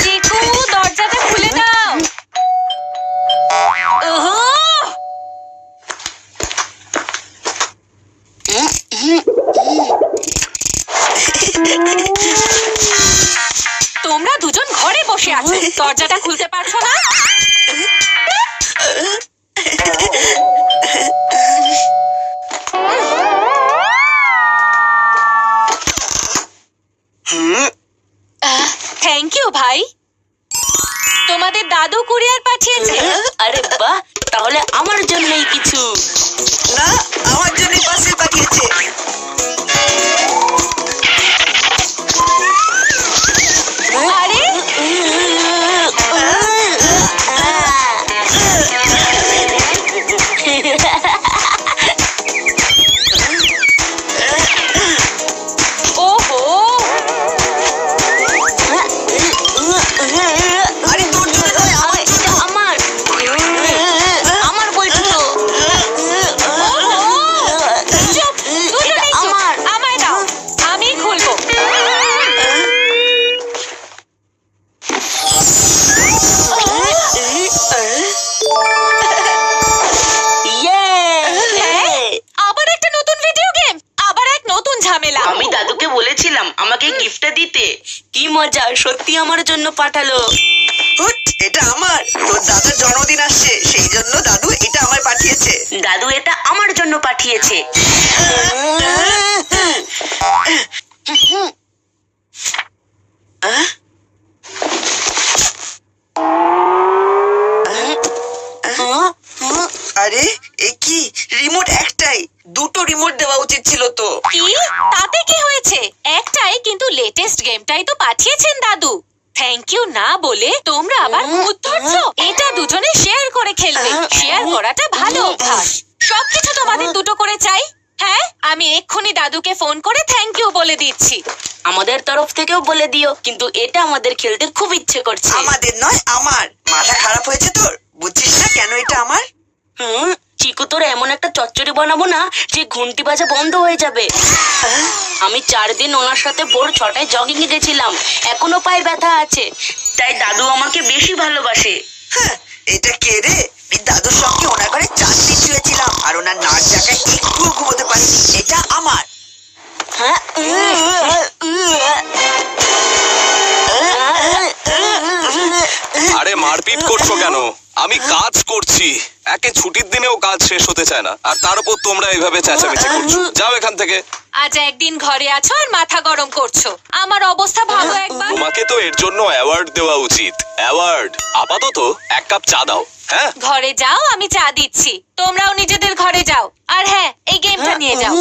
চিকু, দরজাটা খুলে দাও। তোমরা দুজন ঘরে বসে আছো, দরজাটা খুলতে পারছো না? থ্যাংক ইউ ভাই, তোমাদের দাদু কুরিয়ার পাঠিয়েছে। আরে বাহ, তাহলে আমার জন্যই কিছু না, আমার জন্য পার্সেল পাঠিয়েছে। আরে ওহো, আরে তোর জন্য নয়, আমার এটা আমার বইটা তো চুপ, দুজনেই চুপ। আমার। আমায় দাও, আমি খুলবো। আবার একটা নতুন ভিডিও গেম, আবার এক নতুন ঝামেলা। আমি দাদুকে বলেছিলাম আমাকে গিফটটা দিতে। কি মজা, সত্যি আমার জন্য পাঠালো। এটা আমার, তোর দাদার জন্মদিন আসছে, সেই জন্য দাদু এটা আমায় পাঠিয়েছে। দাদু এটা আমার জন্য পাঠিয়েছে। আরে এ কি, রিমোট একটাই, দুটো রিমোট দেওয়া উচিত ছিল তো। কি, তাতে কি হয়েছে? একটাই, কিন্তু লেটেস্ট গেমটাই তো পাঠিয়েছেন দাদু। থ্যাংক ইউ না বলে তোমরা আবার মুখ ধরছো। এটা দুজনে শেয়ার করে খেলবে, শেয়ার করাটা ভালো অভ্যাস। সবকিছু তোমাদের দুটো করে চাই। হ্যাঁ, আমি এক্ষুনি দাদুকে ফোন করে থ্যাংক ইউ বলে দিচ্ছি। আমাদের তরফ থেকেও বলে দিও, কিন্তু এটা আমাদের খেলতে খুব ইচ্ছে করছে। আমাদের নয়, আমার। মাথা খারাপ হয়েছে তোর? বুঝছিস না কেন এটা আমার? চিকু, তোর এমন একটা চচ্চড়ি বানাবো না যে ঘন্টি বাজা বন্ধ হয়ে যাবে। আমি 4 দিন ওনার সাথে ভোর 6টায় জগিং এ গেছিলাম, এখনো পায়ে ব্যথা আছে। তাই দাদু আমাকে বেশি ভালোবাসে। এটা কে রে? দাদুর সঙ্গে ওনার ঘরে 4 দিন শুয়েছিলাম, আর ওনার নাক জায়গায় একটুও ঘুমোতে পারিনি। এটা আমার। আরে মারপিট করছো কেন? আমি কাজ করছি, একে ছুটির দিনেও কাজ শেষ হতে চায় না, আর তার উপর তোমরা এইভাবে চেঁচামেচি করছো। যাও এখান থেকে। আজ একদিন ঘরে আছো আর মাথা গরম করছো। আমার অবস্থা ভালো একবার। তোমাকে তো এর জন্য অ্যাওয়ার্ড দেওয়া উচিত। অ্যাওয়ার্ড। আপাতত 1 কাপ চা দাও। হ্যাঁ, ঘরে যাও, আমি চা দিচ্ছি। তোমরাও নিজেদের ঘরে যাও। আর হ্যাঁ, এই গেমটা নিয়ে যাও।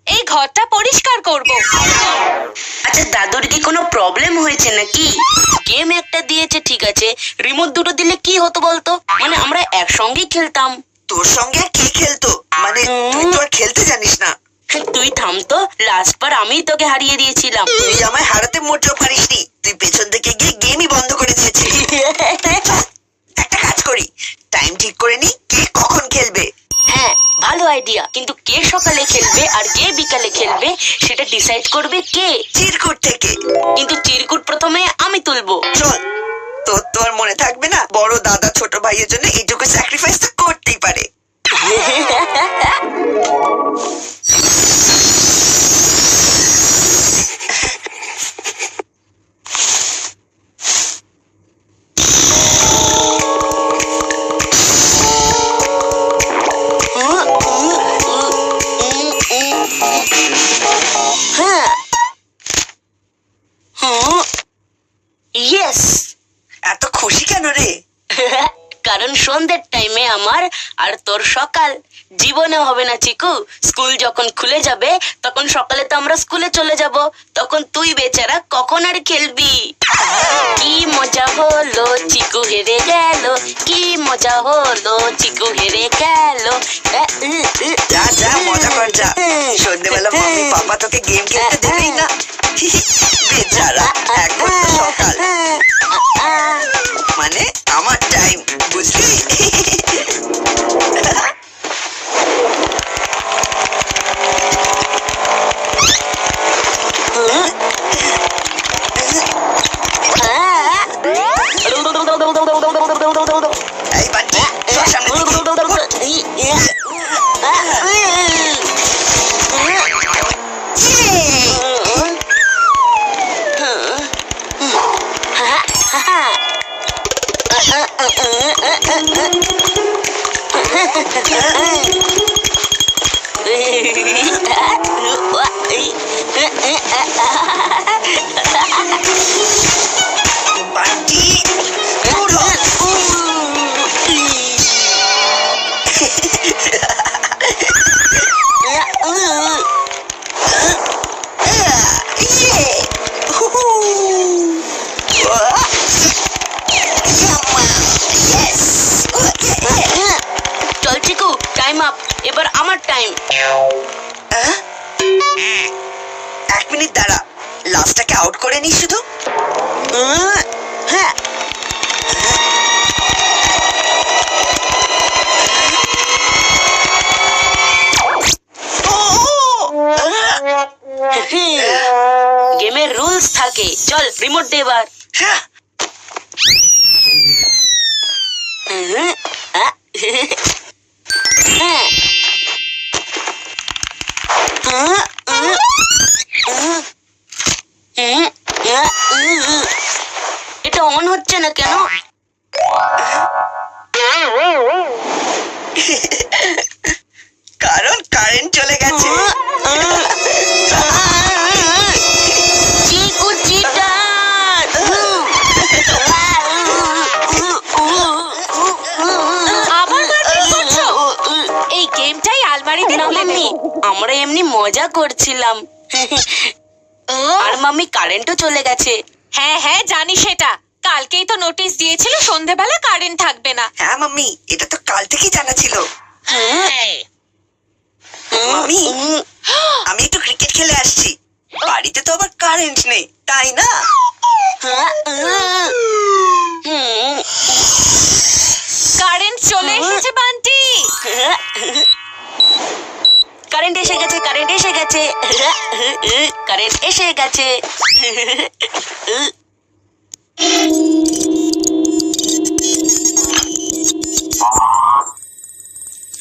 এই ঘরটা পরিষ্কার করব। আচ্ছা, দাদুর কি কোনো প্রবলেম হয়েছে নাকি? গেম একটা দিয়েছে ঠিক আছে, রিমোট দুটো দিলে কি হতো বলতো? মানে আমরা একসঙ্গেই খেলতাম। তোর সঙ্গে আর কে খেলতো? মানে তুই তো আর খেলতে জানিস না। তুই থাম তো, লাস্ট বার আমিই তোকে হারিয়ে দিয়েছিলাম। তুই আমায় হারাতে মোটেও পারিসনি। তুই পেছন থেকে গিয়ে গেমই বন্ধ করে দিয়েছিস। একটা কাজ করি, টাইম ঠিক করে নি, কে কখন খেলবে। হ্যাঁ, ভালো আইডিয়া, কিন্তু কে সকালে খেলবে আর কে বিকালে খেলবে সেটা ডিসাইড করবে কে? চিরকুট থেকে। কিন্তু চিরকুট প্রথমে আমি তুলবো। চল, তোর তো আর মনে থাকবে না, বড় দাদা ছোট ভাইয়ের জন্য এইটুকু স্যাক্রিফাইস তো করতেই পারে। ইয়েস। এত খুশি কেন রে? কারণ সন্ধ্যের টাইমে আমার আর তোর সকাল। জীবনে হবে না চিকু, স্কুল যখন খুলে যাবে তখন সকালে তো আমরা স্কুলে চলে যাব, তখন তুই বেচারা কখন আর খেলবি। কি মজা হলো চিকু হেরে গেল, কি মজা হলো চিকু হেরে গেল। যা যা, মজা কর যা। সন্ধ্যেবেলা মাম্মি পাপা তোকে গেম খেলতে দেবেই না। বেচারা, এখন তো সকাল, মানে আমার টাইম, বুঝলি? বান্টি দূর হ। ইয়ে! হুহু! Yes! চল চিকু, টাইম আপ, এবার আমার টাইম। এক মিনিট দাঁড়া, লাস্টটাকে আউট করে নি শুধু। হ্যাঁ, গেমের রুলস থাকে, চল রিমোট দে এবার। হ্যাঁ। এটা অন হচ্ছে না কেন? কারণ কারেন্ট চলে গেছে। চিকু চিটার! আবার মারপিট করছো? এই গেমটাই আলমারিতে না খুলে মাম্মি, দেবো। আমরা এমনি মজা করছিলাম। আর মাম্মি, কারেন্টও চলে গেছে। হ্যাঁ হ্যাঁ জানি সেটা, কালকেই তো নোটিশ দিয়েছিল সন্ধেবেলা কারেন্ট থাকবে না। হ্যাঁ মাম্মি, এটা তো কাল থেকেই জানা ছিল। মাম্মি, আমি একটু ক্রিকেট খেলে আসছি। বাড়িতে তো আবার কারেন্ট নেই, তাই না? কারেন্ট চলে এসেছে বান্টি। কারেন্ট এসে গেছে, কারেন্ট এসে গেছে, কারেন্ট এসে গেছে।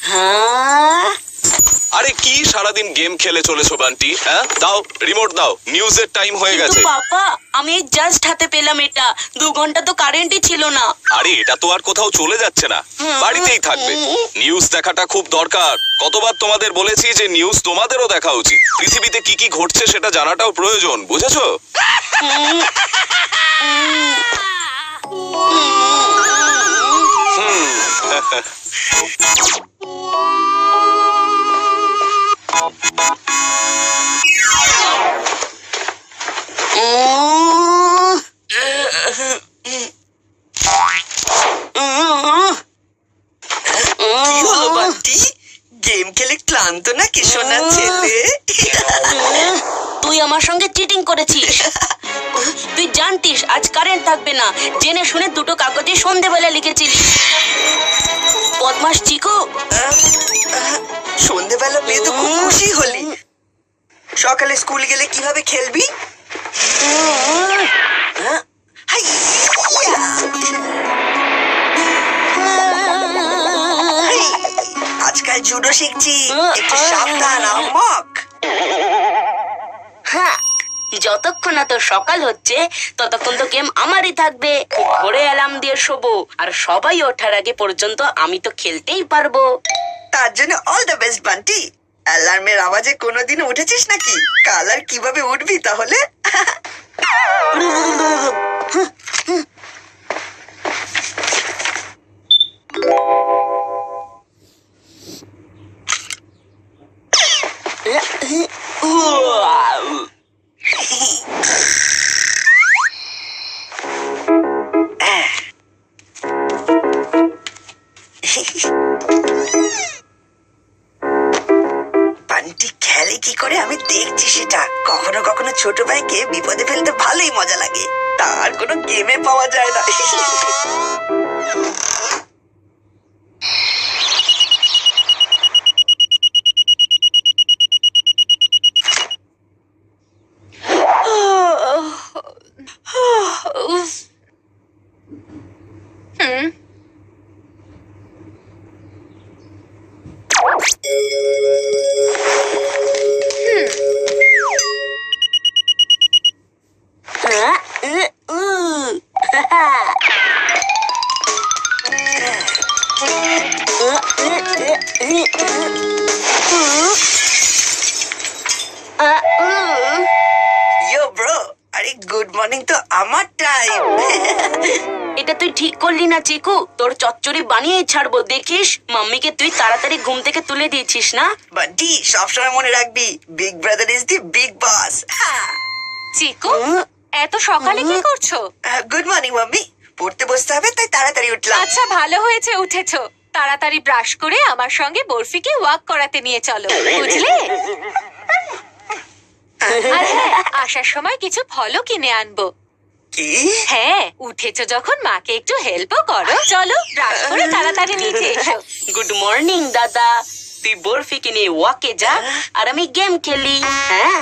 হ্যাঁ, আরে কি সারাদিন গেম খেলে চলেছো বান্টি? হ্যাঁ, দাও রিমোট দাও, নিউজের টাইম হয়ে কিন্তু গেছে। বাবা, আমি জাস্ট হাতে পেলাম এটা, 2 ঘন্টা তো কারেন্টই ছিল না। আরে এটা তো আর কোথাও চলে যাচ্ছে না, বাড়িতেই থাকবে। নিউজ দেখাটা খুব দরকার। কতবার তোমাদের বলেছি যে নিউজ তোমাদেরও দেখা উচিত। পৃথিবীতে কি কি ঘটছে সেটা জানাটাও প্রয়োজন, বুঝেছো? কি হলো বান্টি? গেম খেলে ক্লান্ত নাকি সোনা ছেলে? তুই আমার সঙ্গে চিটিং করেছিস। তুই জানতিস আজ কারেন্ট থাকবে না, জেনে শুনে 2টো কাগজে সন্ধেবেলা লিখেছিলি। বদমাস চিকু। সন্ধেবেলা পেয়ে তো খুব খুশি হলি। সকালে স্কুল গেলে কিভাবে খেলবি? হাইয়া! আজকাল জুডো শিখছি, একটু সাবধান আম্মক। হ্যাঁ, যতক্ষণ না তোর সকাল হচ্ছে ততক্ষণ তো গেম আমারই থাকবে। ভোরে অ্যালার্ম দিয়ে শোবো, আর সবাই ওঠার আগে পর্যন্ত আমি তো খেলতেই পারবো। তার জন্য অল দ্য বেস্ট বান্টি। অ্যালার্মের আওয়াজে কোনোদিন উঠেছিস নাকি? কাল আর কিভাবে উঠবি তাহলে? বান্টি খেলে কি করে আমি দেখছি সেটা। কখনো কখনো ছোট ভাইকে বিপদে ফেলতে ভালোই মজা লাগে, তার কোনো গেমে পাওয়া যায় না। ইয়ো ব্রো, আরে গুড মর্নিং তো আমার টাইম। এটা তুই ঠিক করলি না চিকু, তোর চচ্চড়ি বানিয়েই ছাড়বো দেখিস। মাম্মিকে তুই তাড়াতাড়ি ঘুম থেকে তুলে দিয়েছিস না? বান্টি, সবসময় মনে রাখবি, big brother is the big boss. Chiku এত সকালে কি করছো? গুড মর্নিং মাম্মি, পড়তে বসতে হবে তাই তাড়াতাড়ি উঠলাম। আচ্ছা ভালো হয়েছে উঠেছো। তাড়াতাড়ি ব্রাশ করে আমার সঙ্গে বরফিকে ওয়াক করাতে নিয়ে চলো, বুঝলে? আর হ্যাঁ, আসার সময় কিছু ফলও কিনে আনবো। কি? হ্যাঁ, উঠেছো যখন মাকে একটু হেল্পও করো। চলো ব্রাশ করে তাড়াতাড়ি নিচে এসো। গুড মর্নিং দাদা, তুই বরফিকে নিয়ে ওয়াকে যা আর আমি গেম খেলি। হ্যাঁ